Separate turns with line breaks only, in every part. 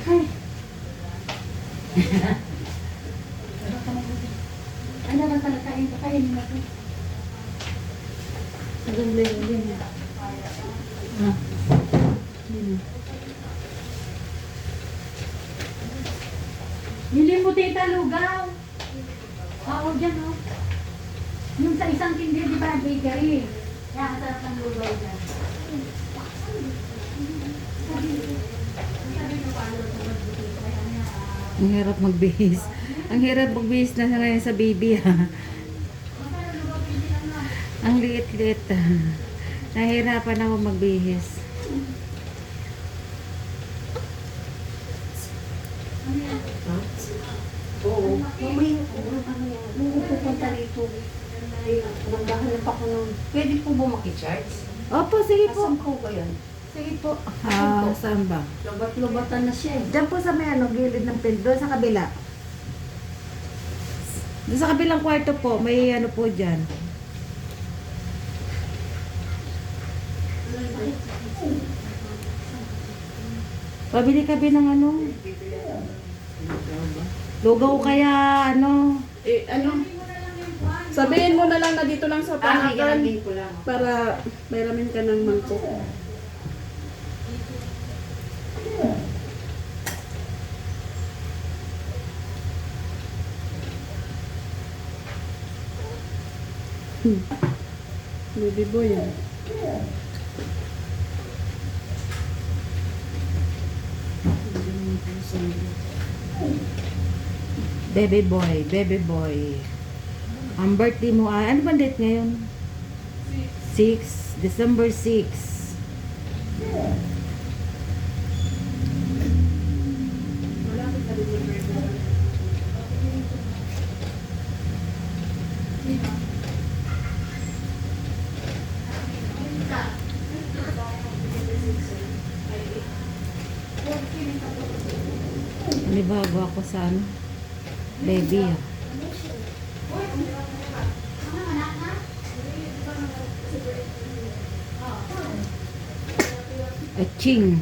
Ay. Ano ba pala kain mo to? Nagulay din yan. Ah. Bili mo tita lugaw. Oo, dyan o. Yung sa isang tindi, di ba, bakery. Kaya ang sarap ng lugaw dyan.
Ang hirap magbihis. Ang hirap magbihis na ngayon sa baby ha. Ang liit-liit. Nahirapan ako magbihis.
Oo. Mamaya po, nung pupunta rito, ay naghahanap ako ng, pwede po ba makicharge?
Opo, sige po.
Asan po ba yan?
Sige po. Ah, saan ba?
Lobat-lobatan na siya eh.
Diyan po sa may gilid ng pinto, sa kabila. Doon sa kabilang kwarto po, may ano po dyan. Pabili kami ng ano. Lugaw kaya ano.
Ano? Sabihin mo na lang na dito lang sa panakan
ilagay ko lang.
para mayroon ka ng mangkok. Baby boy yan.
Baby boy, baby boy. Ang birthday mo ay, ano ba date ngayon? 6, December 6. Panibago ako sa ano? Baby ah. Aching.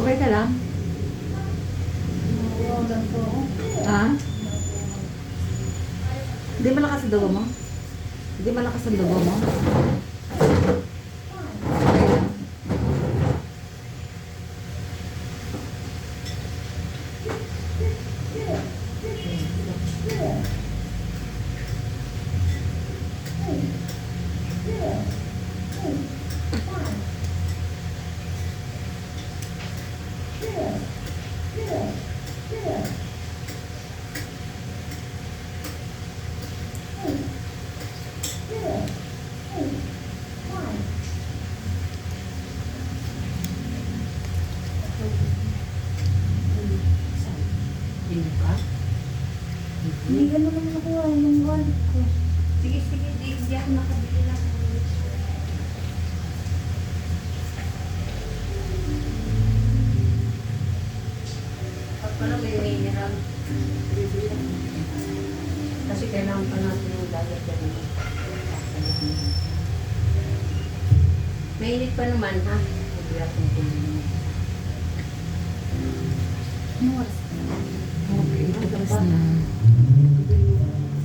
Okay ka lang? Ha? Hindi malakas ang dugo mo? Hindi malakas ang dugo mo? Okay lang.
Hindi gano'n naman ako yung wallet ko.
Sige, di ako nakabili lang. Pag pala may mineral, kasi kailangan pa natin yung diet yan. Mainit pa naman ha. Hindi akong kumain.
Ano oras?
Okay, ito na.